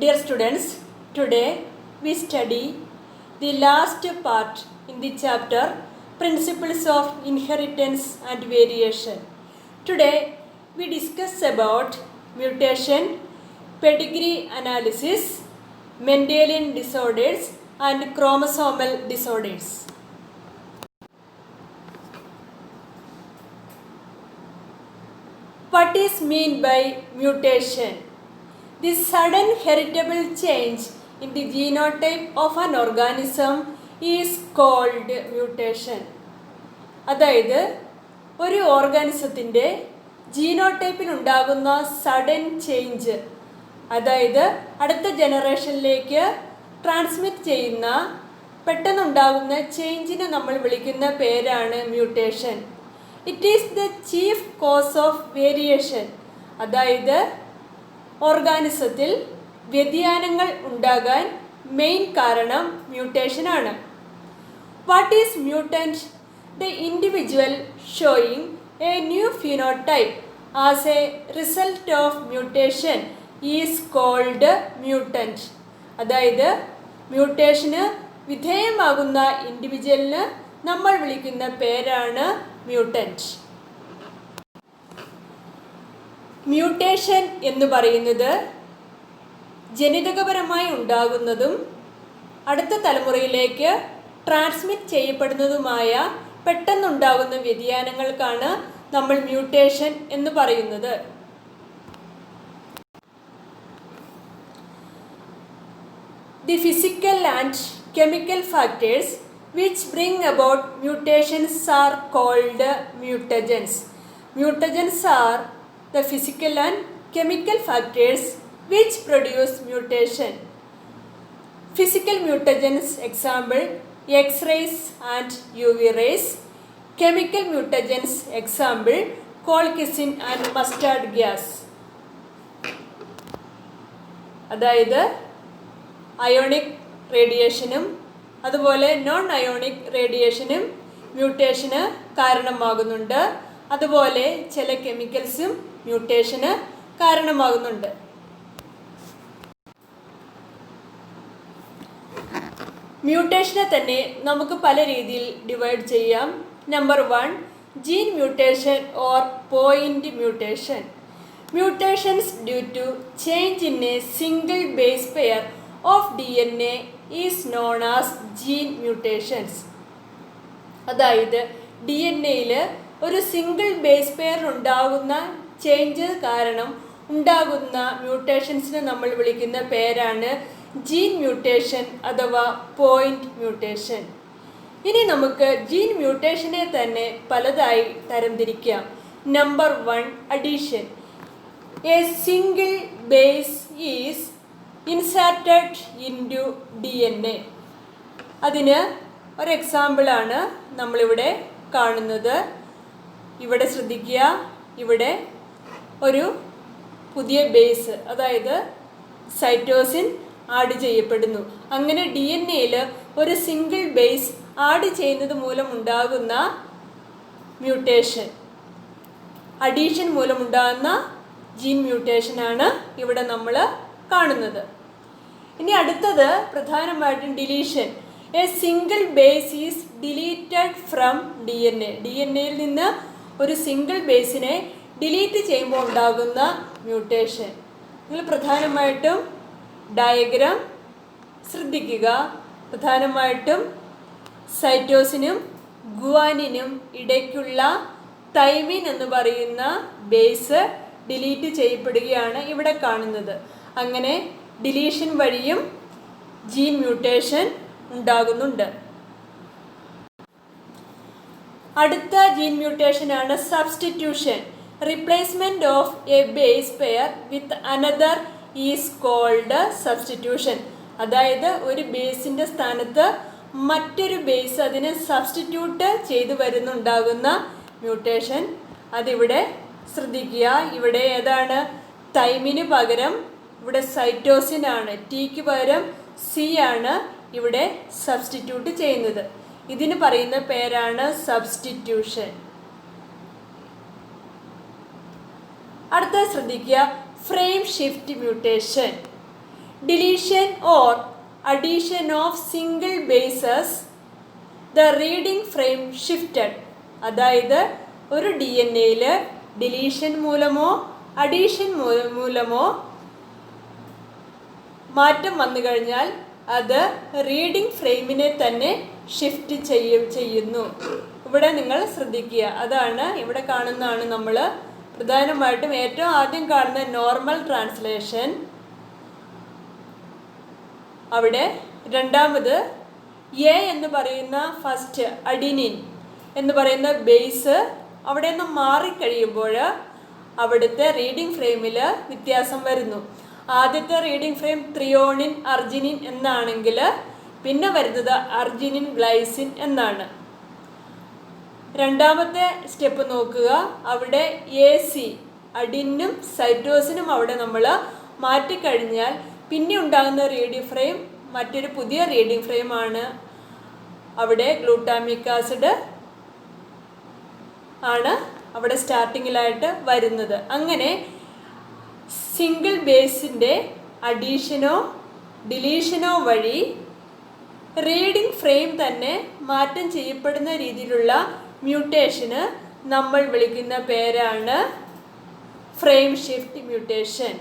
Dear students, today we study the last part in the chapter Principles of Inheritance and Variation. Today we discuss about mutation, pedigree analysis, Mendelian disorders and chromosomal disorders. What is meant by mutation? The sudden heritable change in the genotype of an organism is called mutation. അതായത് ഒരു ഓർഗാനിസത്തിൻ്റെ ജീനോടൈപ്പിൽ ഉണ്ടാകുന്ന sudden change, അതായത് അടുത്ത ജനറേഷനിലേക്ക് transmit ചെയ്യുന്ന പെട്ടെന്നുണ്ടാകുന്ന ചേഞ്ചിനെ നമ്മൾ വിളിക്കുന്ന പേരാണ് mutation. It is the chief cause of variation. അതായത് ഓർഗാനിസത്തിൽ വ്യതിയാനങ്ങൾ ഉണ്ടാകാൻ മെയിൻ കാരണം മ്യൂട്ടേഷനാണ്. What is mutant? The individual showing a new phenotype as a result of mutation is called mutant. അതായത് മ്യൂട്ടേഷന് വിധേയമാകുന്ന ഇൻഡിവിജ്വലിന് നമ്മൾ വിളിക്കുന്ന പേരാണ് മ്യൂട്ടൻറ്റ്. മ്യൂട്ടേഷൻ എന്ന് പറയുന്നത് ജനിതകപരമായി ഉണ്ടാകുന്നതും അടുത്ത തലമുറയിലേക്ക് ട്രാൻസ്മിറ്റ് ചെയ്യപ്പെടുന്നതുമായ പെട്ടെന്നുണ്ടാകുന്ന വ്യതിയാനങ്ങൾക്കാണ് നമ്മൾ മ്യൂട്ടേഷൻ എന്ന് പറയുന്നത്. The physical and chemical factors which bring about mutations are called mutagens. Mutagens are the physical and chemical factors which produce mutation. Physical mutagens example X-rays and UV rays. Chemical mutagens example colchicine and mustard gas. അതായത് ionic റേഡിയേഷനും അതുപോലെ non ionic റേഡിയേഷനും മ്യൂട്ടേഷന് കാരണമാകുന്നുണ്ട്. അതുപോലെ ചില കെമിക്കൽസും മ്യൂട്ടേഷന് കാരണമാകുന്നുണ്ട്. മ്യൂട്ടേഷനെ തന്നെ നമുക്ക് പല രീതിയിൽ ഡിവൈഡ് ചെയ്യാം. Number 1, gene mutation or point mutation. Mutations due to change in a single base pair of DNA is known as gene mutations. അതായത് DNA-യിൽ ഒരു സിംഗിൾ ബേസ് പെയർ ഉണ്ടാകുന്ന ചേഞ്ച് കാരണം ഉണ്ടാകുന്ന മ്യൂട്ടേഷൻസിനെ നമ്മൾ വിളിക്കുന്ന പേരാണ് ജീൻ മ്യൂട്ടേഷൻ അഥവാ പോയിന്റ് മ്യൂട്ടേഷൻ. ഇനി നമുക്ക് ജീൻ മ്യൂട്ടേഷനെ തന്നെ പലതായി തരംതിരിക്കാം. Number 1, addition. A single base is inserted into DNA. അതിന് ഒരു എക്സാമ്പിളാണ് നമ്മളിവിടെ കാണുന്നത്. ഇവിടെ ശ്രദ്ധിക്കുക, ഇവിടെ ഒരു പുതിയ ബേസ് അതായത് സൈറ്റോസിൻ ആഡ് ചെയ്യപ്പെടുന്നു. അങ്ങനെ DNA-യിൽ ഒരു സിംഗിൾ ബേസ് ആഡ് ചെയ്യുന്നത് മൂലം ഉണ്ടാകുന്ന മ്യൂട്ടേഷൻ, അഡീഷൻ മൂലമുണ്ടാകുന്ന ജീൻ മ്യൂട്ടേഷനാണ് ഇവിടെ നമ്മൾ കാണുന്നത്. ഇനി അടുത്തത് പ്രധാനമായിട്ടും deletion. A single base is deleted from DNA. DNA-യിൽ നിന്ന് ഒരു സിംഗിൾ ബേസിനെ ഡിലീറ്റ് ചെയ്യുമ്പോൾ ഉണ്ടാകുന്ന മ്യൂട്ടേഷൻ. നിങ്ങൾ പ്രധാനമായിട്ടും ഡയഗ്രാം ശ്രദ്ധിക്കുക. പ്രധാനമായിട്ടും സൈറ്റോസിനും ഗുവാനിനും ഇടയ്ക്കുള്ള തൈമിൻ എന്ന് പറയുന്ന ബേസ് ഡിലീറ്റ് ചെയ്യപ്പെടുകയാണ് ഇവിടെ കാണുന്നത്. അങ്ങനെ ഡിലീഷൻ വഴിയും ജീൻ മ്യൂട്ടേഷൻ ഉണ്ടാകുന്നുണ്ട്. അടുത്ത ജീൻ മ്യൂട്ടേഷനാണ് substitution. Replacement of a base pair with another is called substitution. അതായത് ഒരു ബേസിൻ്റെ സ്ഥാനത്ത് മറ്റൊരു ബേസ് അതിനെ സബ്സ്റ്റിറ്റ്യൂട്ട് ചെയ്തു വരുന്നുണ്ടാകുന്ന മ്യൂട്ടേഷൻ. അതിവിടെ ശ്രദ്ധിക്കുക. ഇവിടെ ഏതാണ്? തൈമിന് പകരം ഇവിടെ സൈറ്റോസിൻ ആണ്. ടിക്ക് പകരം സി ആണ് ഇവിടെ സബ്സ്റ്റിറ്റ്യൂട്ട് ചെയ്യുന്നത്. ഇതിന് പറയുന്ന പേരാണ് സബ്സ്റ്റിറ്റ്യൂഷൻ. അടുത്ത ശ്രദ്ധിക്കുക, frame shift mutation. Deletion or addition of single bases the reading frame shifted. അതായത് ഒരു DNA-യിൽ ഡിലീഷൻ മൂലമോ അഡീഷൻ മൂലമോ മാറ്റം വന്നു കഴിഞ്ഞാൽ അത് റീഡിംഗ് ഫ്രെയിമിനെ തന്നെ ഷിഫ്റ്റ് ചെയ്യുന്നു. ഇവിടെ നിങ്ങൾ ശ്രദ്ധിക്കുക. അതാണ് ഇവിടെ കാണുന്നതാണ് നമ്മൾ പ്രധാനമായിട്ടും ഏറ്റവും ആദ്യം കാണുന്ന നോർമൽ ട്രാൻസ്ലേഷൻ. അവിടെ രണ്ടാമത് എ എന്ന് പറയുന്ന ഫസ്റ്റ് അഡിനിൻ എന്ന് പറയുന്ന ബേസ് അവിടെ നിന്ന് മാറിക്കഴിയുമ്പോൾ അവിടുത്തെ റീഡിംഗ് ഫ്രെയിമിൽ വ്യത്യാസം വരുന്നു. ആദ്യത്തെ റീഡിംഗ് ഫ്രെയിം ത്രിയോണിൻ അർജിനിൻ എന്നാണെങ്കിൽ പിന്നെ വരുന്നത് അർജിനിൻ ഗ്ലൈസിൻ എന്നാണ്. രണ്ടാമത്തെ സ്റ്റെപ്പ് നോക്കുക. അവിടെ AC അഡിനും സൈറ്റോസിനും അവിടെ നമ്മൾ മാറ്റിക്കഴിഞ്ഞാൽ പിന്നെ ഉണ്ടാകുന്ന റീഡിംഗ് ഫ്രെയിം മറ്റൊരു പുതിയ റീഡിംഗ് ഫ്രെയിമാണ്. അവിടെ ഗ്ലൂട്ടാമിക് ആസിഡ് ആണ് അവിടെ സ്റ്റാർട്ടിങ്ങിലായിട്ട് വരുന്നത്. അങ്ങനെ സിംഗിൾ ബേസിൻ്റെ അഡീഷനോ ഡിലീഷനോ വഴി റീഡിംഗ് ഫ്രെയിം തന്നെ മാറ്റം ചെയ്യപ്പെടുന്ന രീതിയിലുള്ള മ്യൂട്ടേഷന് നമ്മൾ വിളിക്കുന്ന പേരാണ് frame shift mutation.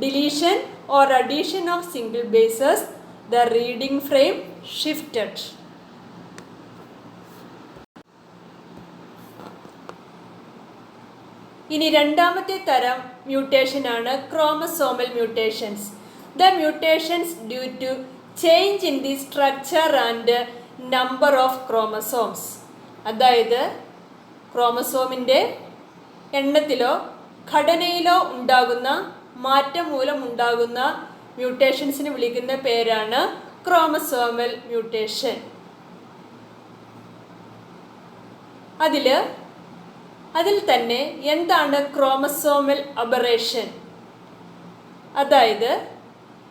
Deletion or addition of single bases the reading frame shifted. ഇനി രണ്ടാമത്തെ തരം മ്യൂട്ടേഷനാണ് chromosomal mutations. The mutations due to change in the structure and number of chromosomes. അതായത് ക്രോമസോമിൻ്റെ എണ്ണത്തിലോ ഘടനയിലോ ഉണ്ടാകുന്ന മാറ്റം മൂലം ഉണ്ടാകുന്ന മ്യൂട്ടേഷൻസിന് വിളിക്കുന്ന പേരാണ് ക്രോമസോമൽ മ്യൂട്ടേഷൻ. അതിൽ തന്നെ എന്താണ് ക്രോമസോമൽ അബറേഷൻ? അതായത്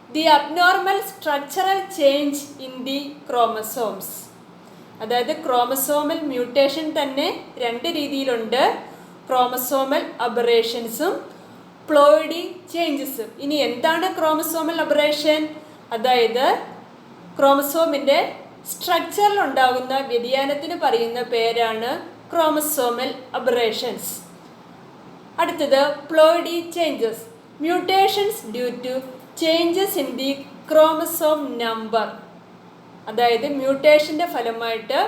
the abnormal structural change in the chromosomes. അതായത് ക്രോമസോമൽ മ്യൂട്ടേഷൻ തന്നെ രണ്ട് രീതിയിലുണ്ട്, ക്രോമസോമൽ അബറേഷൻസും പ്ലോയിഡി ചേഞ്ചസും. ഇനി എന്താണ് ക്രോമസോമൽ അബറേഷൻ? അതായത് ക്രോമസോമിൻ്റെ സ്ട്രക്ചറിൽ ഉണ്ടാകുന്ന വ്യതിയാനത്തിന് പറയുന്ന പേരാണ് ക്രോമസോമൽ അബറേഷൻസ്. അടുത്തത് ploidy changes, mutations due to changes in the chromosome number. അതായത് മ്യൂട്ടേഷൻ്റെ ഫലമായിട്ട്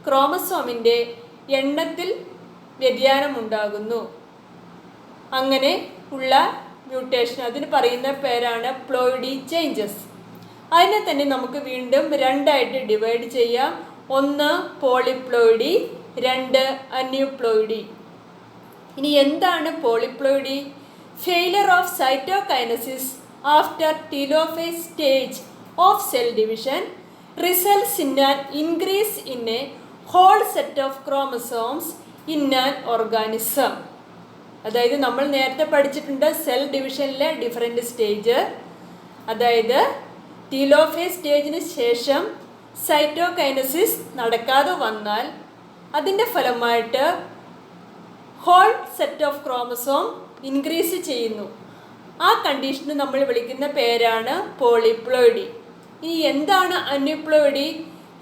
ക്രോമസോമിൻ്റെ എണ്ണത്തിൽ വ്യതിയാനം ഉണ്ടാകുന്നു. അങ്ങനെ ഉള്ള മ്യൂട്ടേഷൻ അതിന് പറയുന്ന പേരാണ് പ്ലോയിഡി ചേഞ്ചസ്. അതിനെ തന്നെ നമുക്ക് വീണ്ടും രണ്ടായിട്ട് ഡിവൈഡ് ചെയ്യാം. ഒന്ന് പോളിപ്ലോയിഡി, രണ്ട് അന്യൂപ്ലോയിഡി. ഇനി എന്താണ് polyploidy? Failure of cytokinesis after telophase stage of cell division results in an increase in a whole set of chromosomes in an organism. അതായത് നമ്മൾ നേരത്തെ പഠിച്ചിട്ടുണ്ട് സെൽ ഡിവിഷനിലെ ഡിഫറെൻറ്റ് സ്റ്റേജ്. അതായത് ടീലോഫേസ് സ്റ്റേജിന് ശേഷം സൈറ്റോകൈനസിസ് നടക്കാതെ വന്നാൽ അതിൻ്റെ ഫലമായിട്ട് whole set of chromosome increase ചെയ്യുന്നു. ആ കണ്ടീഷന് നമ്മൾ വിളിക്കുന്ന പേരാണ് പോളിപ്ലോയിഡി. ഇനി എന്താണ് aneuploidy?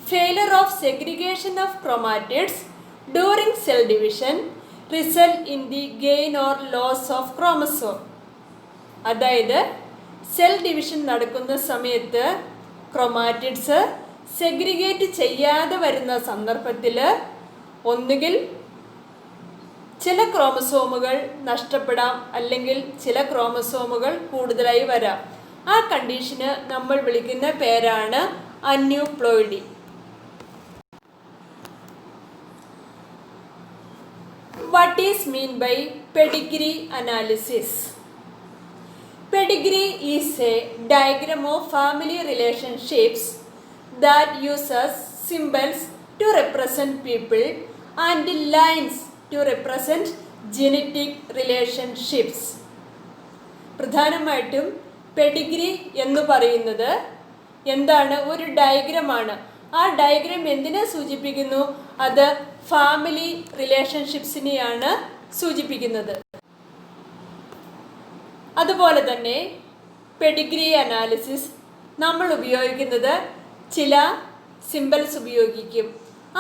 Failure of segregation of chromatids during cell division result in the gain or loss of chromosome. അതായത് സെൽ ഡിവിഷൻ നടക്കുന്ന സമയത്ത് ക്രോമാറ്റിഡ്സ് സെഗ്രിഗേറ്റ് ചെയ്യാതെ വരുന്ന സന്ദർഭത്തിൽ ഒന്നുകിൽ ചില ക്രോമസോമുകൾ നഷ്ടപ്പെടാം, അല്ലെങ്കിൽ ചില ക്രോമസോമുകൾ കൂടുതലായി വരാം. ആ കണ്ടീഷന് നമ്മൾ വിളിക്കുന്ന പേരാണ് aneuploidy. What is mean by pedigree analysis? Pedigree is a diagram of family relationships that uses symbols to represent people and lines to represent genetic relationships. പ്രധാനമായിട്ടും പെഡിഗ്രി എന്ന് പറയുന്നത് എന്താണ്? ഒരു ഡയഗ്രമാണ്. ആ ഡയഗ്രാം എന്തിനെ സൂചിപ്പിക്കുന്നു? അത് ഫാമിലി റിലേഷൻഷിപ്സിനെയാണ് സൂചിപ്പിക്കുന്നത്. അതുപോലെ തന്നെ പെഡിഗ്രി അനാലിസിസ് നമ്മൾ ഉപയോഗിക്കുന്നത് ചില സിംബൽസ് ഉപയോഗിക്കും.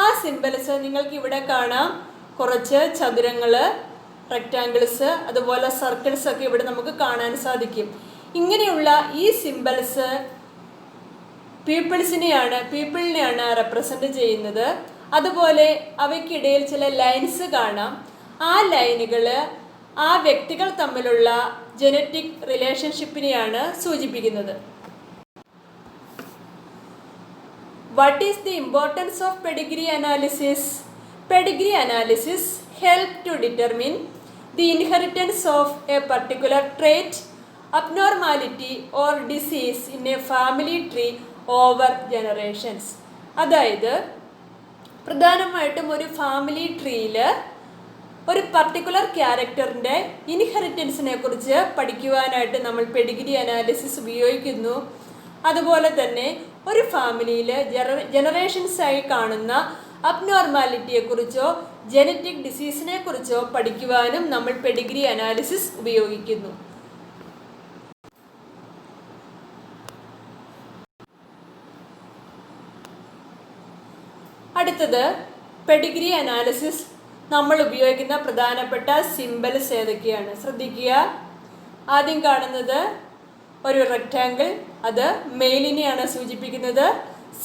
ആ സിംബൽസ് നിങ്ങൾക്ക് ഇവിടെ കാണാം. കുറച്ച് ചതുരങ്ങൾ, റെക്റ്റാങ്കിൾസ്, അതുപോലെ സർക്കിൾസ് ഒക്കെ ഇവിടെ നമുക്ക് കാണാൻ സാധിക്കും. ഇങ്ങനെയുള്ള ഈ സിംബൽസ് പീപ്പിളിനെയാണ് റെപ്രസെൻ്റ് ചെയ്യുന്നത്. അതുപോലെ അവയ്ക്കിടയിൽ ചില ലൈൻസ് കാണാം. ആ ലൈനുകൾ ആ വ്യക്തികൾ തമ്മിലുള്ള ജനറ്റിക് റിലേഷൻഷിപ്പിനെയാണ് സൂചിപ്പിക്കുന്നത്. What is the importance of pedigree analysis? Pedigree analysis help to determine the inheritance of a particular trait, abnormality or disease in a family tree over generations. അതായത് പ്രധാനമായിട്ടും ഒരു ഫാമിലി ട്രീയിൽ ഒരു പർട്ടിക്കുലർ ക്യാരക്ടറിൻ്റെ ഇൻഹെറിറ്റൻസിനെ കുറിച്ച് പഠിക്കുവാനായിട്ട് നമ്മൾ പെഡിഗ്രി അനാലിസിസ് ഉപയോഗിക്കുന്നു. അതുപോലെ തന്നെ ഒരു ഫാമിലിയിൽ ജനറേഷൻസായി കാണുന്ന അബ്നോർമാലിറ്റിയെക്കുറിച്ചോ ജനറ്റിക് ഡിസീസിനെ കുറിച്ചോ പഠിക്കുവാനും നമ്മൾ പെഡിഗ്രി അനാലിസിസ് ഉപയോഗിക്കുന്നു. അടുത്തത് പെഡിഗ്രി അനാലിസിസ് നമ്മൾ ഉപയോഗിക്കുന്ന പ്രധാനപ്പെട്ട സിംബൽസ് ഏതൊക്കെയാണ് ശ്രദ്ധിക്കുക. ആദ്യം കാണുന്നത് ഒരു റെക്റ്റാങ്കിൾ, അത് മെയിലിനെയാണ് സൂചിപ്പിക്കുന്നത്.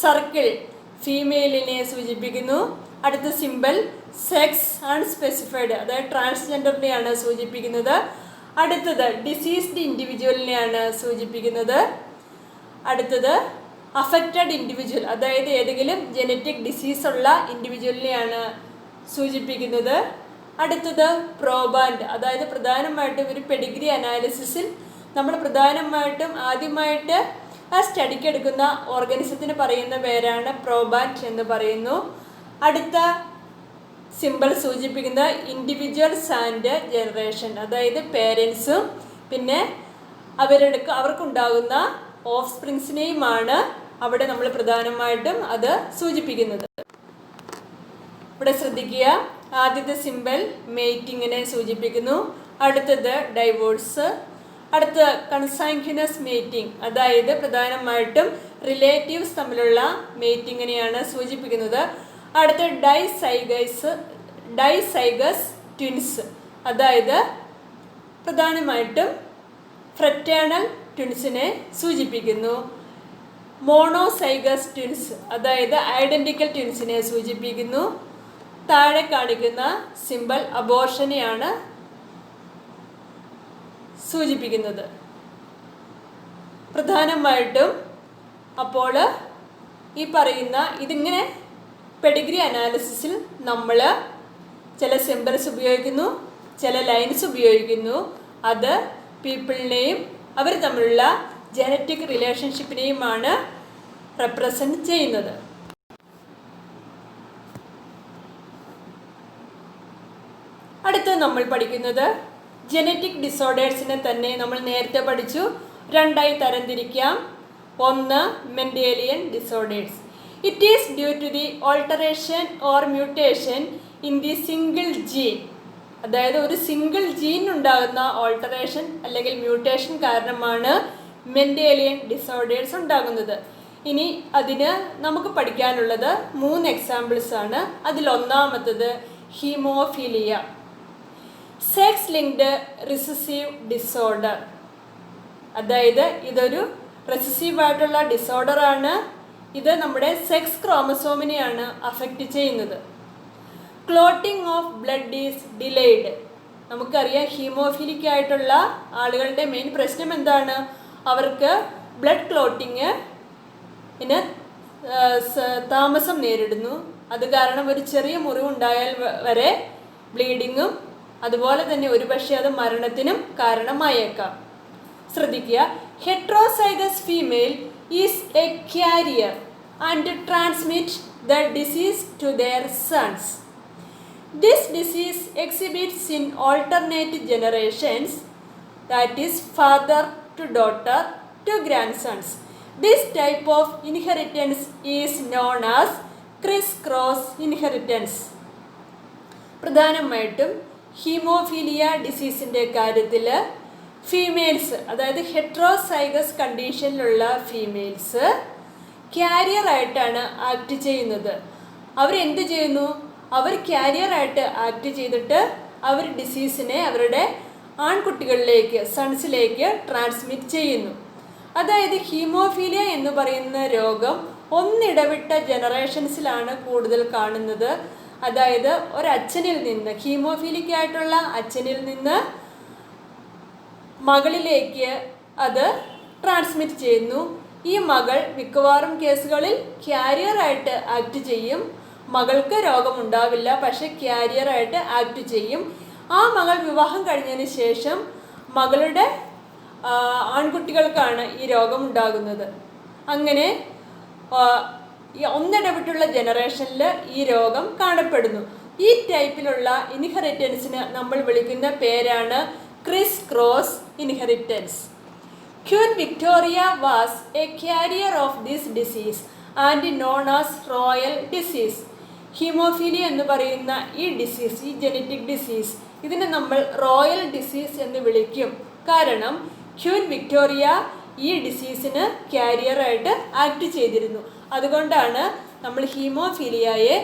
സർക്കിൾ ഫീമെയിലിനെ സൂചിപ്പിക്കുന്നു. അടുത്ത സിംബൽ സെക്സ് അൺസ്പെസിഫൈഡ്, അതായത് ട്രാൻസ്ജെൻഡറിനെയാണ് സൂചിപ്പിക്കുന്നത്. അടുത്തത് ഡിസീസ്ഡ് ഇൻഡിവിജ്വലിനെയാണ് സൂചിപ്പിക്കുന്നത്. അടുത്തത് അഫക്റ്റഡ് ഇൻഡിവിജ്വൽ, അതായത് ഏതെങ്കിലും ജനറ്റിക് ഡിസീസുള്ള ഇൻഡിവിജ്വലിനെയാണ് സൂചിപ്പിക്കുന്നത്. അടുത്തത് പ്രോബാൻഡ്, അതായത് പ്രധാനമായിട്ടും ഒരു പെഡിഗ്രി അനാലിസിസിൽ നമ്മൾ പ്രധാനമായിട്ടും ആദ്യമായിട്ട് ആ സ്റ്റഡിക്ക് എടുക്കുന്ന ഓർഗാനിസത്തിന് പറയുന്ന പേരാണ് പ്രോബാൻഡ് എന്ന് പറയുന്നു. അടുത്ത സിമ്പിൾ സൂചിപ്പിക്കുന്ന ഇൻഡിവിജ്വൽസ് ആൻഡ് ജനറേഷൻ, അതായത് പേരൻസും പിന്നെ അവർക്കുണ്ടാകുന്ന ഓഫ് സ്പ്രിങ്സിനെയുമാണ് അവിടെ നമ്മൾ പ്രധാനമായിട്ടും അത് സൂചിപ്പിക്കുന്നത്. ഇവിടെ ശ്രദ്ധിക്കുക, ആദ്യത്തെ സിമ്പിൾ മേറ്റിങ്ങിനെ സൂചിപ്പിക്കുന്നു. അടുത്തത് ഡൈവോഴ്സ്. അടുത്ത കൺസാങ്ക്വിനസ് മേറ്റിംഗ്, അതായത് പ്രധാനമായിട്ടും റിലേറ്റീവ്സ് തമ്മിലുള്ള മേറ്റിങ്ങിനെയാണ് സൂചിപ്പിക്കുന്നത്. അടുത്ത ഡൈസൈഗസ് ട്വിൻസ്, അതായത് പ്രധാനമായിട്ടും ഫ്രറ്റേണൽ ട്വിൻസിനെ സൂചിപ്പിക്കുന്നു. മോണോസൈഗസ് ട്വിൻസ്, അതായത് ഐഡൻറ്റിക്കൽ ട്വിൻസിനെ സൂചിപ്പിക്കുന്നു. താഴെ കാണിക്കുന്ന സിമ്പൽ അബോർഷനെയാണ് സൂചിപ്പിക്കുന്നത്. പ്രധാനമായിട്ടും അപ്പോൾ ഈ പറയുന്ന ഇതിങ്ങനെ പെഡിഗ്രി അനാലിസിസിൽ നമ്മൾ ചില സിംബൽസ് ഉപയോഗിക്കുന്നു, ചില ലൈൻസ് ഉപയോഗിക്കുന്നു. അത് പീപ്പിളിനെയും അവർ തമ്മിലുള്ള ജനറ്റിക് റിലേഷൻഷിപ്പിനെയുമാണ് റെപ്രസെൻറ്റ് ചെയ്യുന്നത്. അടുത്ത് നമ്മൾ പഠിക്കുന്നത് ജനറ്റിക് ഡിസോർഡേഴ്സിനെ തന്നെ നമ്മൾ നേരത്തെ പഠിച്ചു. രണ്ടായി തരംതിരിക്കാം. ഒന്ന് Mendelian disorders. It is due to the alteration or mutation in the single gene, അതായത് ഒരു സിംഗിൾ ജീൻ ഉണ്ടാകുന്ന ഓൾട്ടറേഷൻ അല്ലെങ്കിൽ മ്യൂട്ടേഷൻ കാരണമാണ് മെൻഡേലിയൻ ഡിസോർഡേഴ്സ് ഉണ്ടാകുന്നത്. ഇനി അതിന് നമുക്ക് പഠിക്കാനുള്ളത് 3 എക്സാമ്പിൾസ് ആണ്. അതിലൊന്നാമത്തത് haemophilia, sex linked recessive disorder, അതായത് ഇതൊരു റെസസീവായിട്ടുള്ള ഡിസോർഡറാണ്. ഇത് നമ്മുടെ സെക്സ് ക്രോമസോമിനെയാണ് അഫക്റ്റ് ചെയ്യുന്നത്. Clotting of blood is delayed. നമുക്കറിയാം ഹീമോഫീലിക് ആയിട്ടുള്ള ആളുകളുടെ മെയിൻ പ്രശ്നം എന്താണ്? അവർക്ക് ബ്ലഡ് ക്ലോട്ടിങ് താമസം നേരിടുന്നു. അത് കാരണം ഒരു ചെറിയ മുറിവുണ്ടായാൽ വരെ ബ്ലീഡിങ്ങും അതുപോലെ തന്നെ ഒരുപക്ഷെ അത് മരണത്തിനും കാരണമായേക്കാം. ശ്രദ്ധിക്കുക, heterozygous female is a carrier and transmit the disease to their sons. This disease exhibits in alternate generations, that is father to daughter to grandsons. This type of inheritance is known as criss-cross inheritance. പ്രധാനമായിട്ടും haemophilia ഡിസീസിൻ്റെ കാര്യത്തിൽ females, അതായത് heterozygous കണ്ടീഷനിലുള്ള females ക്യാരിയറായിട്ടാണ് act ചെയ്യുന്നത്. അവരെന്ത് ചെയ്യുന്നു? അവർ ക്യാരിയറായിട്ട് act ചെയ്തിട്ട് അവർ ഡിസീസിനെ അവരുടെ ആൺകുട്ടികളിലേക്ക്, സൺസിലേക്ക് transmit ചെയ്യുന്നു. അതായത് ഹീമോഫീലിയ എന്ന് പറയുന്ന രോഗം ഒന്നിടവിട്ട ജനറേഷൻസിലാണ് കൂടുതൽ കാണുന്നത്. അതായത് ഒരച്ഛനിൽ നിന്ന്, ഹീമോഫീലിക് ആയിട്ടുള്ള അച്ഛനിൽ നിന്ന് മകളിലേക്ക് അത് ട്രാൻസ്മിറ്റ് ചെയ്യുന്നു. ഈ മകൾ മിക്കവാറും കേസുകളിൽ ക്യാരിയറായിട്ട് ആക്ട് ചെയ്യും. മകൾക്ക് രോഗമുണ്ടാവില്ല, പക്ഷെ ക്യാരിയറായിട്ട് ആക്ട് ചെയ്യും. ആ മകൾ വിവാഹം കഴിഞ്ഞതിന് ശേഷം മകളുടെ ആൺകുട്ടികൾക്കാണ് ഈ രോഗം ഉണ്ടാകുന്നത്. അങ്ങനെ ഒന്നിടവിട്ടുള്ള ജനറേഷനിൽ ഈ രോഗം കാണപ്പെടുന്നു. ഈ ടൈപ്പിലുള്ള ഇൻഹെറിറ്റൻസിന് നമ്മൾ വിളിക്കുന്ന പേരാണ് Chris cross inheritance. Queen Victoria was A carrier of this disease and known as royal disease. Haemophilia എന്ന് പറയുന്ന ഈ ഡിസീസ്, ഈ ജനറ്റിക് ഡിസീസ്, ഇതിനെ നമ്മൾ റോയൽ ഡിസീസ് എന്ന് വിളിക്കും. കാരണം ക്വീൻ വിക്ടോറിയ ഈ ഡിസീസിന് കാരിയറായിട്ട് ആക്ട് ചെയ്തിരുന്നു. അതുകൊണ്ടാണ് നമ്മൾ ഹീമോഫീലിയയെ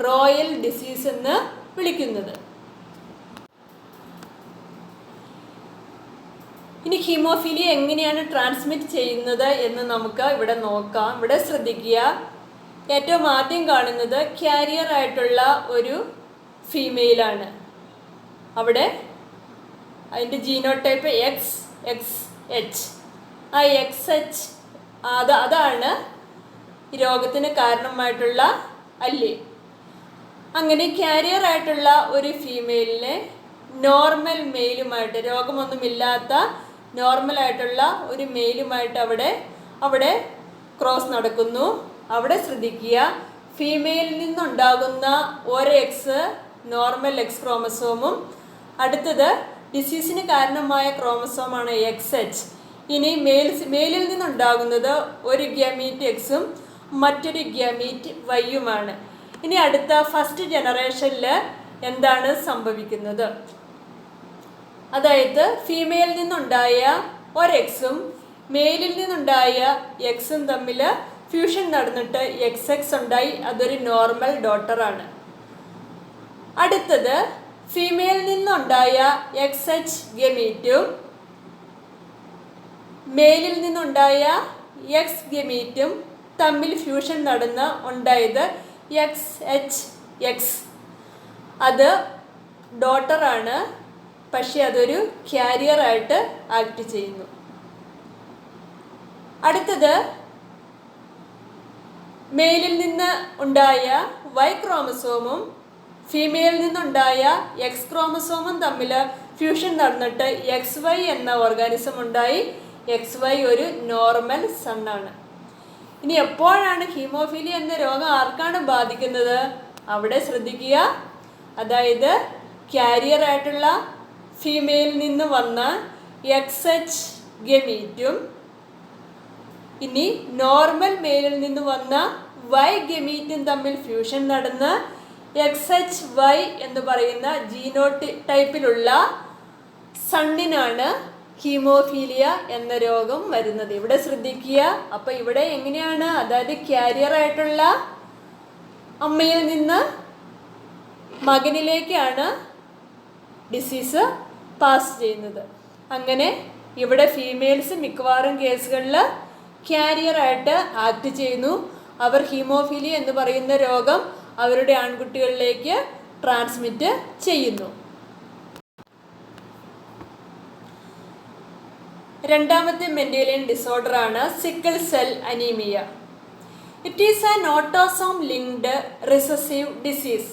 റോയൽ ഡിസീസ് എന്ന് വിളിക്കുന്നത്. ഇനി ഹീമോഫീലിയ എങ്ങനെയാണ് ട്രാൻസ്മിറ്റ് ചെയ്യുന്നത് എന്ന് നമുക്ക് ഇവിടെ നോക്കാം. ഇവിടെ ശ്രദ്ധിക്കുക. ഏറ്റവും ആദ്യം കാണുന്നത് ക്യാരിയറായിട്ടുള്ള ഒരു ഫീമെയിലാണ്. അവിടെ അതിൻ്റെ ജീനോടൈപ്പ് XXH. ആ XH അതാണ് ഈ രോഗത്തിന് കാരണമായിട്ടുള്ള അല്ലേ. അങ്ങനെ ക്യാരിയറായിട്ടുള്ള ഒരു ഫീമെയിലിനെ നോർമൽ മെയിലുമായിട്ട്, രോഗമൊന്നുമില്ലാത്ത നോർമലായിട്ടുള്ള ഒരു മെയിലുമായിട്ട് അവിടെ ക്രോസ് നടക്കുന്നു. അവിടെ ശ്രദ്ധിക്കുക, ഫീമെയിലിൽ നിന്നുണ്ടാകുന്ന ഒരു എക്സ് നോർമൽ X ക്രോമസോമും അടുത്തത് ഡിസീസിന് കാരണമായ ക്രോമസോമാണ് XH. ഇനി മെയിലിൽ നിന്നുണ്ടാകുന്നത് ഒരു ഗ്യാമീറ്റ് Xും മറ്റൊരു ഗ്യാമീറ്റ് Yയുമാണ്. ഇനി അടുത്ത ഫസ്റ്റ് ജനറേഷനിൽ എന്താണ് സംഭവിക്കുന്നത്? അതായത് ഫീമെയിലിൽ നിന്നുണ്ടായ ഒരു എക്സും മെയിലിൽ നിന്നുണ്ടായ എക്സും തമ്മിൽ ഫ്യൂഷൻ നടന്നിട്ട് XX ഉണ്ടായി. അതൊരു നോർമൽ ഡോട്ടറാണ്. അടുത്തത് ഫീമെയിലിൽ നിന്നുണ്ടായ XH ഗമീറ്റും മെയിലിൽ നിന്നുണ്ടായ X ഗമീറ്റും തമ്മിൽ ഫ്യൂഷൻ നടന്ന് ഉണ്ടായത് XHX. അത് ഡോട്ടറാണ്, പക്ഷെ അതൊരു ക്യാരിയറായിട്ട് ആക്ട് ചെയ്യുന്നു. അടുത്തത് മെയിലിൽ നിന്ന് ഉണ്ടായ Y ക്രോമസോമും ഫീമെയിലിൽ നിന്നുണ്ടായ X ക്രോമസോമും തമ്മിൽ ഫ്യൂഷൻ നടന്നിട്ട് XY എന്ന ഓർഗാനിസം ഉണ്ടായി. XY ഒരു നോർമൽ സണ്ണാണ്. ഇനി എപ്പോഴാണ് ഹീമോഫീലിയ എന്ന രോഗം ആർക്കാണ് ബാധിക്കുന്നത്? അവിടെ ശ്രദ്ധിക്കുക. അതായത് ക്യാരിയറായിട്ടുള്ള ഫീമെയിലിൽ നിന്ന് വന്ന XH ഗമീറ്റും ഇനി നോർമൽ മെയിലിൽ നിന്ന് വന്ന Y ഗമീറ്റും തമ്മിൽ ഫ്യൂഷൻ നടന്ന് XHY എന്ന് പറയുന്ന ജീനോടൈപ്പിലുള്ള സണ്ണിനാണ് ഹീമോഫീലിയ എന്ന രോഗം വരുന്നത്. ഇവിടെ ശ്രദ്ധിക്കുക. അപ്പോൾ ഇവിടെ എങ്ങനെയാണ്? അതായത് ക്യാരിയറായിട്ടുള്ള അമ്മയിൽ നിന്ന് മകനിലേക്കാണ് ഡിസീസ് പാസ് ചെയ്യുന്നത്. അങ്ങനെ ഇവിടെ ഫീമെയിൽസ് മിക്കവാറും കേസുകളിൽ ക്യാരിയറായിട്ട് ആക്ട് ചെയ്യുന്നു. അവർ ഹീമോഫീലിയ എന്ന് പറയുന്ന രോഗം അവരുടെ ആൺകുട്ടികളിലേക്ക് ട്രാൻസ്മിറ്റ് ചെയ്യുന്നു. രണ്ടാമത്തെ മെൻഡേലിയൻ ഡിസോർഡറാണ് sickle cell anaemia. It is an autosome linked recessive disease.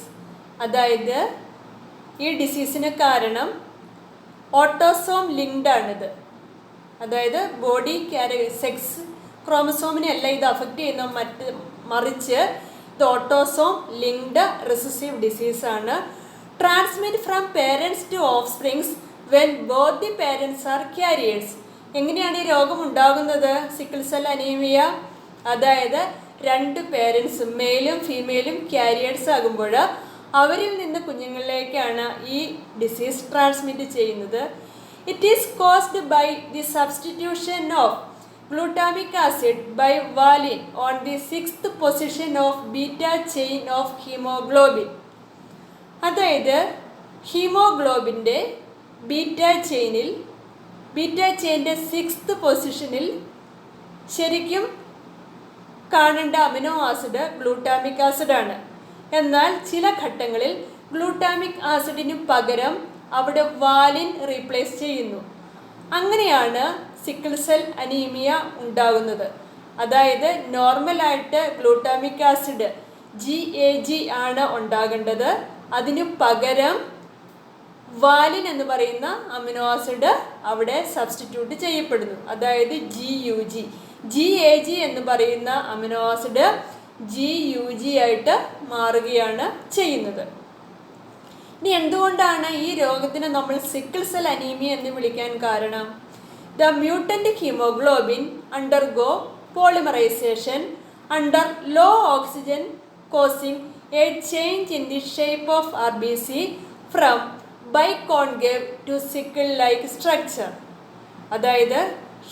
അതായത് ഈ ഡിസീസിന് കാരണം ഓട്ടോസോം ലിങ്ക്ഡ് ആണിത്. അതായത് ബോഡി സെക്സ് ക്രോമസോമിനെ അല്ല ഇത് അഫക്റ്റ് ചെയ്യുന്ന, മറിച്ച് ഇത് ഓട്ടോസോം ലിങ്ക്ഡ് റിസസീവ് ഡിസീസാണ്. Transmit from parents to offsprings when both the parents are carriers. എങ്ങനെയാണ് ഈ രോഗം ഉണ്ടാകുന്നത്? സിക്കിൾ സെൽ അനീമിയ അതായത് രണ്ട് പേരൻസും മെയിലും ഫീമെയിലും ക്യാരിയേഴ്സ് ആകുമ്പോൾ അവരിൽ നിന്ന് കുഞ്ഞുങ്ങളിലേക്കാണ് ഈ ഡിസീസ് ട്രാൻസ്മിറ്റ് ചെയ്യുന്നത്. It is caused by the substitution of glutamic acid by valine on the 6th position of beta chain of hemoglobin. അതായത് ഹീമോഗ്ലോബിൻ്റെ ബീറ്റ ചെയിൻ്റെ 6th പൊസിഷനിൽ ശരിക്കും കാണേണ്ട അമിനോ ആസിഡ് ഗ്ലൂട്ടാമിക് ആസിഡാണ്. എന്നാൽ ചില ഘട്ടങ്ങളിൽ ഗ്ലൂട്ടാമിക് ആസിഡിന് പകരം അവിടെ വാലിൻ റീപ്ലേസ് ചെയ്യുന്നു. അങ്ങനെയാണ് സിക്കിൾ സെൽ അനീമിയ ഉണ്ടാകുന്നത്. അതായത് നോർമലായിട്ട് ഗ്ലൂട്ടാമിക് ആസിഡ് GAG ആണ് ഉണ്ടാകേണ്ടത്. അതിന് പകരം വാലിൻ എന്ന് പറയുന്ന അമിനോ ആസിഡ് അവിടെ സബ്സ്റ്റിറ്റ്യൂട്ട് ചെയ്യപ്പെടുന്നു. അതായത് GAG എന്ന് പറയുന്ന അമിനോ ആസിഡ് GUG ആയിട്ട് മാറുകയാണ് ചെയ്യുന്നത്. ഇനി എന്തുകൊണ്ടാണ് ഈ രോഗത്തിന് നമ്മൾ സിക്കിൾ സെൽ അനീമിയ എന്ന് വിളിക്കാൻ കാരണം? The mutant haemoglobin undergo polymerisation under low oxygen causing a change in the shape of RBC from biconcave to sickle like structure. അതായത്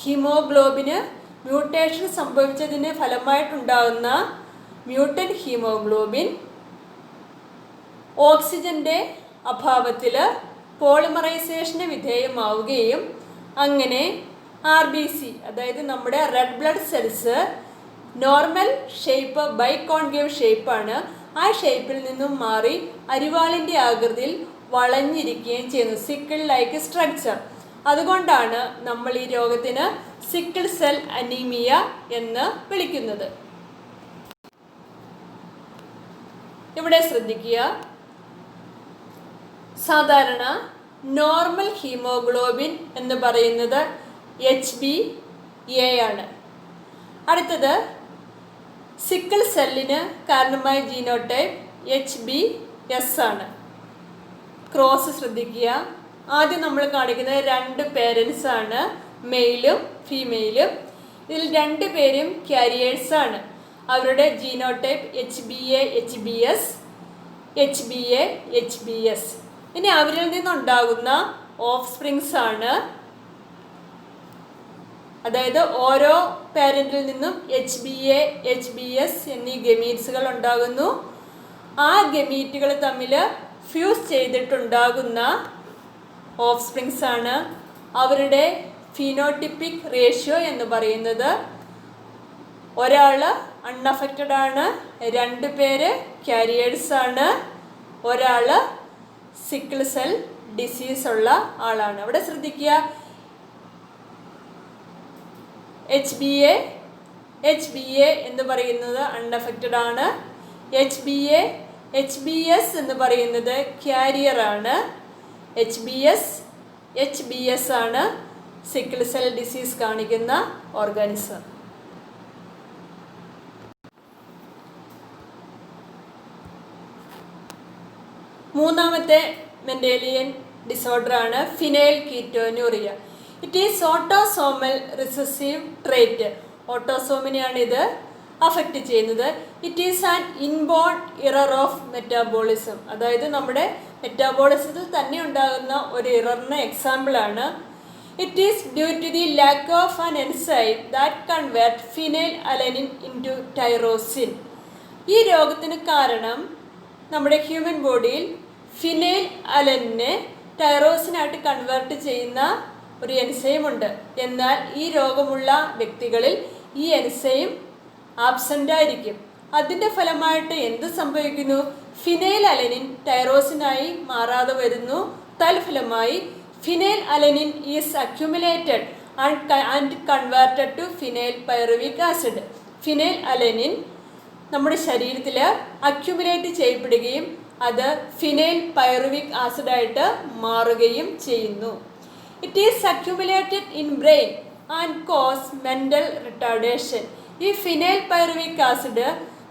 ഹീമോഗ്ലോബിന് മ്യൂട്ടേഷൻ സംഭവിച്ചതിന് ഫലമായിട്ടുണ്ടാകുന്ന മ്യൂട്ടൻ്റ് ഹീമോഗ്ലോബിൻ ഓക്സിജൻ്റെ അഭാവത്തിൽ പോളിമറൈസേഷന് വിധേയമാവുകയും അങ്ങനെ RBC അതായത് നമ്മുടെ red blood cells normal shape biconcave ഷേപ്പാണ്, ആ ഷേപ്പിൽ നിന്നും മാറി അരിവാളിൻ്റെ ആകൃതിയിൽ വളഞ്ഞിരിക്കുകയും ചെയ്യുന്നു, സിക്കിൾ ലൈക്ക് സ്ട്രക്ചർ. അതുകൊണ്ടാണ് നമ്മൾ ഈ രോഗത്തിന് സിക്കിൾ സെൽ അനീമിയ എന്ന് വിളിക്കുന്നത്. ഇവിടെ ശ്രദ്ധിക്കുക, സാധാരണ നോർമൽ ഹീമോഗ്ലോബിൻ എന്ന് പറയുന്നത് HbA ആണ്. അടുത്തത് സിക്കിൾ സെല്ലിന് കാരണമായ ജീനോടൈപ്പ് HbS ആണ്. ക്രോസ് ശ്രദ്ധിക്കുക. ആദ്യം നമ്മൾ കാണിക്കുന്നത് 2 പേരൻസ് ആണ്, മെയിലും ഫീമെയിലും. ഇതിൽ 2 പേരും ക്യാരിയേഴ്സ് ആണ്. അവരുടെ genotype HbA HbS, HbA HbS. ഇനി അവരിൽ നിന്നുണ്ടാകുന്ന ഓഫ് സ്പ്രിങ്സ് ആണ്. അതായത് ഓരോ പാരന്റിൽ നിന്നും HbA HbS എന്നീ ഗമീറ്റ്സുകൾ ഉണ്ടാകുന്നു. ആ ഗമീറ്റുകൾ തമ്മിൽ ഫ്യൂസ് ചെയ്തിട്ടുണ്ടാകുന്ന ഓഫ് സ്പ്രിങ്സ് ആണ്. അവരുടെ ഫിനോട്ടിപ്പിക് റേഷ്യോ എന്ന് പറയുന്നത് ഒരാൾ അൺഅഫക്റ്റഡ് ആണ്, 2 പേര് ക്യാരിയേഴ്സ് ആണ്, ഒരാൾ സിക്കിൾ സെൽ ഡിസീസ് ഉള്ള ആളാണ്. അവിടെ ശ്രദ്ധിക്കുക, HbA എന്ന് പറയുന്നത് അൺഅഫക്റ്റഡ് ആണ്, HbS എന്ന് പറയുന്നത് ക്യാരിയർ ആണ്, HbS ആണ് സിക്കിൾ സെൽ ഡിസീസ് കാണിക്കുന്ന ഓർഗാനിസം. മൂന്നാമത്തെ മെൻഡേലിയൻ ഡിസോർഡർ ആണ് phenylketonuria. It is autosomal recessive trait. ഓട്ടോസോമിനെയാണ് ഇത് അഫക്റ്റ് ചെയ്യുന്നത്. It is an inborn error of metabolism. അതായത് നമ്മുടെ മെറ്റാബോളിസത്തിൽ തന്നെ ഉണ്ടാകുന്ന ഒരു ഇററിന് എക്സാമ്പിളാണ്. It is due to the lack of an enzyme that convert phenylalanine into tyrosine. ഈ രോഗത്തിന് കാരണം നമ്മുടെ ഹ്യൂമൻ ബോഡിയിൽ ഫിനൈൽ അലനിനെ ടൈറോസിനായിട്ട് കൺവേർട്ട് ചെയ്യുന്ന ഒരു എൻസൈം ഉണ്ട്. എന്നാൽ ഈ രോഗമുള്ള വ്യക്തികളിൽ ഈ എൻസൈം ആബ്സെൻ്റ് ആയിരിക്കും. അതിൻ്റെ ഫലമായിട്ട് എന്ത് സംഭവിക്കുന്നു? ഫിനൈൽ അലനിൻ ടൈറോസിനായി മാറാതെ വരുന്നു. തൽഫലമായി phenylalanine is accumulated and converted to phenylpyruvic acid. Phenylalanine നമ്മുടെ ശരീരത്തിൽ അക്യുമുലേറ്റ് ചെയ്യപ്പെടുകയും അത് ഫിനൈൽ പൈറുവിക് ആസിഡായിട്ട് മാറുകയും ചെയ്യുന്നു. It is accumulated in brain and cause mental retardation. ഈ ഫിനൈൽ പൈറുവിക് ആസിഡ്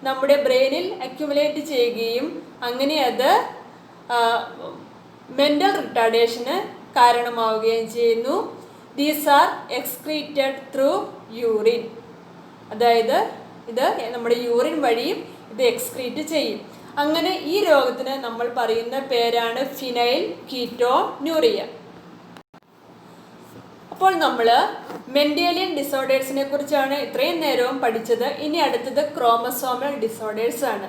നമ്മുടെ ബ്രെയിനിൽ അക്യുമുലേറ്റ് ചെയ്യുകയും അങ്ങനെ അത് മെൻ്റൽ റിട്ടാർഡേഷന് കാരണമാവുകയും ചെയ്യുന്നു. These are excreted through urine. അതായത് ഇത് നമ്മുടെ യൂറിൻ വഴിയും ഇത് എക്സ്ക്രീറ്റ് ചെയ്യും. അങ്ങനെ ഈ രോഗത്തിന് നമ്മൾ പറയുന്ന പേരാണ് ഫിനൈൽ കീറ്റോന്യൂറിയ. അപ്പോൾ നമ്മൾ മെൻഡേലിയൻ ഡിസോർഡേഴ്സിനെ കുറിച്ചാണ് ഇത്രയും നേരവും പഠിച്ചത്. ഇനി അടുത്തത് ക്രോമസോമൽ ഡിസോർഡേഴ്സ് ആണ്.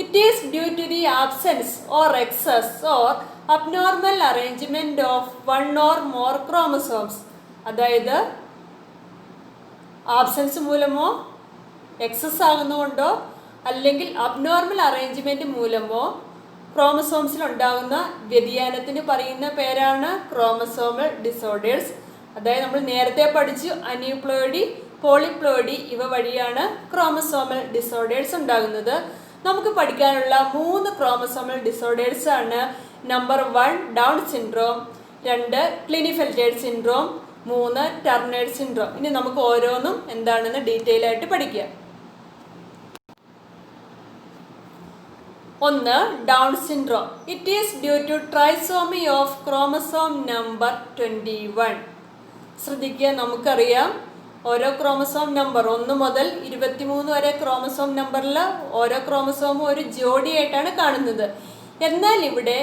It is due to the absence or excess or abnormal arrangement of one or more chromosomes. അതായത് ആബ്സെൻസ് മൂലമോ എക്സസ് ആകുന്നതുകൊണ്ടോ അല്ലെങ്കിൽ അബ്നോർമൽ അറേഞ്ച്മെന്റ് മൂലമോ ക്രോമസോംസിൽ ഉണ്ടാകുന്ന വ്യതിയാനത്തിന് പറയുന്ന പേരാണ് ക്രോമസോമൽ ഡിസോർഡേഴ്സ്. അതായത് നമ്മൾ നേരത്തെ പഠിച്ചു അന്യൂപ്ലോയിഡി, പോളിപ്ലോയിഡി ഇവ വഴിയാണ് ക്രോമസോമൽ ഡിസോർഡേഴ്സ് ഉണ്ടാകുന്നത്. നമുക്ക് പഠിക്കാനുള്ള 3 ക്രോമസോമൽ ഡിസോർഡേഴ്സ് ആണ്. Number 1 Down syndrome, 2 Klinefelter syndrome, 3 Turner syndrome. ഇനി നമുക്ക് ഓരോന്നും എന്താണെന്ന് ഡീറ്റെയിൽ ആയിട്ട് പഠിക്കാം. 1 Down syndrome. It is due to trisomy of chromosome number 21. ശ്രദ്ധിക്കുക, നമുക്കറിയാം ഓരോ ക്രോമസോം നമ്പർ 1 മുതൽ 23 വരെ ക്രോമസോം നമ്പറിൽ ഓരോ ക്രോമസോമും ഒരു ജോഡിയായിട്ടാണ് കാണുന്നത്. എന്നാൽ ഇവിടെ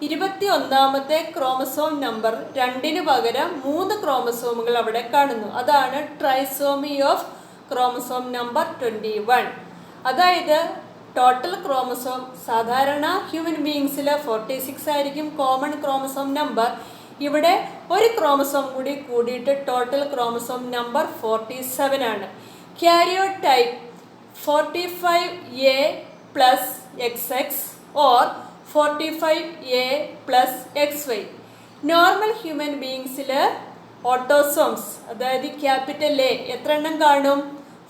21ാമത്തെ ക്രോമസോം നമ്പർ 2 പകരം 3 ക്രോമസോമുകൾ അവിടെ കാണുന്നു. അതാണ് ട്രൈസോമി ഓഫ് ക്രോമസോം നമ്പർ 21. അതായത് ടോട്ടൽ ക്രോമസോം സാധാരണ ഹ്യൂമൻ ബീയിങ്സിൽ 46 ആയിരിക്കും കോമൺ ക്രോമസോം നമ്പർ. ഇവിടെ ഒരു ക്രോമസോം കൂടി കൂടിയിട്ട് ടോട്ടൽ ക്രോമസോം നമ്പർ 47 ആണ്. Karyotype 45A plus XX or 45A plus XY. Normal human ബീയിങ്സിൽ ഓട്ടോസോംസ് അതായത് ക്യാപിറ്റൽ എ എത്ര എണ്ണം കാണും?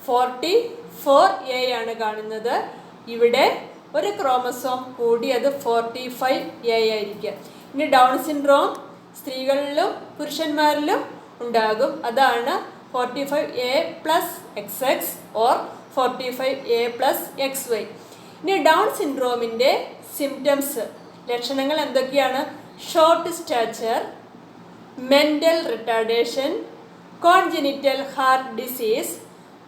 44A ആണ് കാണുന്നത്. ഇവിടെ ഒരു ക്രോമസോം കൂടി അത് 45A ആയിരിക്കും. ഇനി ഡൗൺ സിൻഡ്രോം സ്ത്രീകളിലും പുരുഷന്മാരിലും ഉണ്ടാകും. അതാണ് 45A plus XX or 45A plus XY. ഇനി ഡൗൺ സിൻഡ്രോമിൻ്റെ സിംറ്റംസ് ലക്ഷണങ്ങൾ എന്തൊക്കെയാണ്? Short stature, mental retardation, congenital heart disease,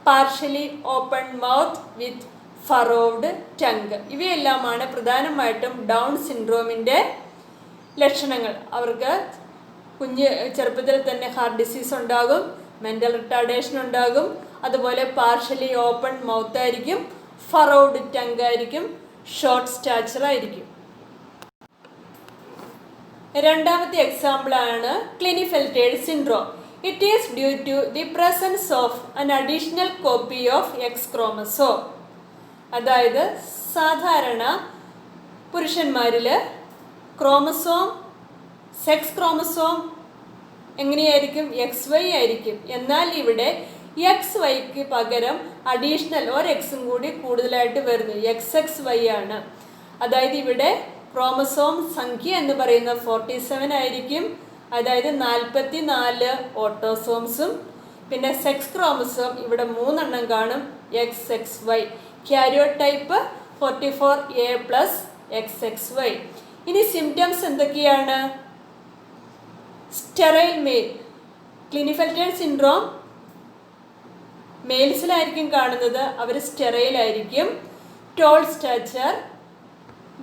partially open mouth with furrowed tongue. ഇവയെല്ലാമാണ് പ്രധാനമായിട്ടും ഡൗൺ സിൻഡ്രോമിൻ്റെ ലക്ഷണങ്ങൾ. അവർക്ക് ചെറുപ്പത്തിൽ തന്നെ ഹാർട്ട് ഡിസീസ് ഉണ്ടാകും, മെൻ്റൽ റിട്ടാർഡേഷൻ ഉണ്ടാകും, അതുപോലെ പാർഷ്യലി ഓപ്പൺ മൗത്ത് ആയിരിക്കും, ഫറോവ്ഡ് ടങ് ആയിരിക്കും, ഷോർട്ട് സ്റ്റാച്ചർ ആയിരിക്കും. രണ്ടാമത്തെ എക്സാമ്പിളാണ് Klinefelter syndrome. It is due to the presence of an additional copy of X chromosome. അതായത് സാധാരണ പുരുഷന്മാരിൽ ക്രോമസോം സെക്സ് ക്രോമസോം എങ്ങനെയായിരിക്കും? XY ആയിരിക്കും. എന്നാൽ ഇവിടെ XYക്ക് പകരം അഡീഷണൽ ഒരു എക്സും കൂടി കൂടുതലായിട്ട് വരുന്നു, XXY ആണ്. അതായത് ഇവിടെ ക്രോമസോം സംഖ്യ എന്ന് പറയുന്നത് 47 ആയിരിക്കും. അതായത് 44 ഓട്ടോസോംസും പിന്നെ സെക്സ് ക്രോമസോം ഇവിടെ 3 എണ്ണം കാണും, XXY. Karyotype 44A plus XXY. ഇനി സിംറ്റംസ് എന്തൊക്കെയാണ്? Sterile male. ക്ലിനിഫെൽറ്റേഡ് സിൻഡ്രോം മെയിൽസിലായിരിക്കും കാണുന്നത്, അവർ സ്റ്റെറൈൽ ആയിരിക്കും. ടോൾ സ്റ്റാച്ചർ,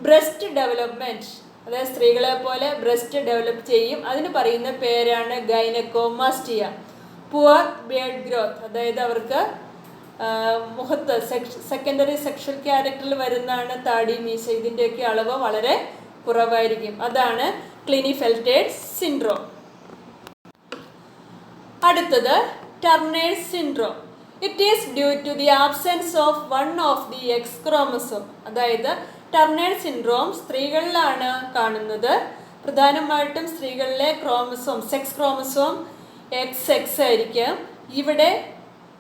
ബ്രസ്റ്റ് ഡെവലപ്മെൻറ്റ്, അതായത് സ്ത്രീകളെ പോലെ ബ്രസ്റ്റ് ഡെവലപ്പ് ചെയ്യും, അതിന് പറയുന്ന പേരാണ് ഗൈനക്കോമാസ്റ്റിയ. പുവർ ബിയർഡ് ഗ്രോത്ത്, അതായത് അവർക്ക് മുഖത്ത് സെക്കൻഡറി സെക്ഷൽ ക്യാരക്ടറിൽ വരുന്നതാണ് താടി, മീശ, ഇതിൻ്റെയൊക്കെ അളവ് വളരെ കുറവായിരിക്കും. അതാണ് ക്ലിനിഫെൽറ്റേഡ് സിൻഡ്രോം. അടുത്തത് Turner syndrome. It is due to the absence of one of the X chromosome. അതായത് ടർണേഡ് സിൻഡ്രോം സ്ത്രീകളിലാണ് കാണുന്നത്. പ്രധാനമായിട്ടും സ്ത്രീകളിലെ ക്രോമസോം സെക്സ് ക്രോമസോം XX ആയിരിക്കും. ഇവിടെ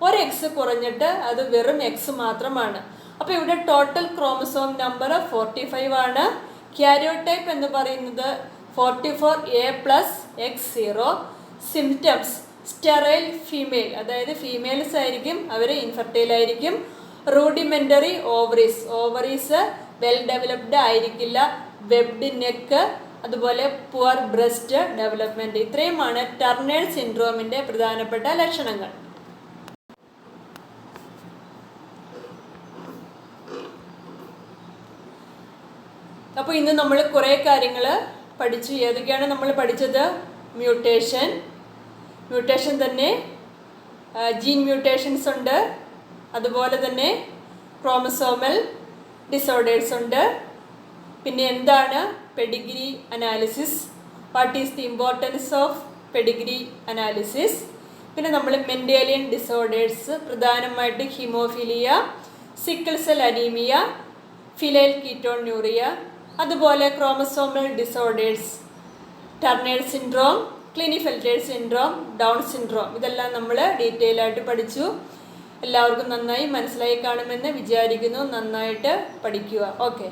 ഒരു എക്സ് കുറഞ്ഞിട്ട് അത് വെറും എക്സ് മാത്രമാണ്. അപ്പോൾ ഇവിടെ ടോട്ടൽ ക്രോമസോം നമ്പർ 45 ആണ്. കാരിയോടൈപ്പ് എന്ന് പറയുന്നത് 44A plus X0. Symptoms sterile female, അതായത് ഫീമെയിൽസ് ആയിരിക്കും, അവർ ഇൻഫെർട്ടൈൽ ആയിരിക്കും. റൂഡിമെൻ്ററി ഓവറീസ്, ഓവറീസ് വെൽ ഡെവലപ്ഡ് ആയിരിക്കില്ല. വെബ്ഡ് നെക്ക്, അതുപോലെ പുവർ ബ്രസ്റ്റ് ഡെവലപ്മെൻറ്റ്. ഇത്രയുമാണ് ടർണേഡ് സിൻഡ്രോമിൻ്റെ പ്രധാനപ്പെട്ട ലക്ഷണങ്ങൾ. അപ്പോൾ ഇന്ന് നമ്മൾ കുറേ കാര്യങ്ങൾ പഠിച്ചു. ഏതൊക്കെയാണ് നമ്മൾ പഠിച്ചത്? മ്യൂട്ടേഷൻ, മ്യൂട്ടേഷൻ തന്നെ ജീൻ മ്യൂട്ടേഷൻസ് ഉണ്ട്, അതുപോലെ തന്നെ ക്രോമസോമൽ ഡിസോർഡേഴ്സ് ഉണ്ട്. പിന്നെ എന്താണ് pedigree analysis, what is the importance of pedigree analysis. പിന്നെ നമ്മൾ മെൻഡേലിയൻ ഡിസോർഡേഴ്സ്, പ്രധാനമായിട്ട് haemophilia, sickle cell anaemia, phenylketonuria, അതുപോലെ chromosomal disorders, Turner syndrome, Klinefelter syndrome, Down syndrome, ഇതെല്ലാം നമ്മൾ ഡീറ്റെയിൽ ആയിട്ട് പഠിച്ചു. എല്ലാവർക്കും നന്നായി മനസ്സിലായി കാണുമെന്ന് വിചാരിക്കുന്നു. നന്നായിട്ട് പഠിക്കുക. ഓക്കെ.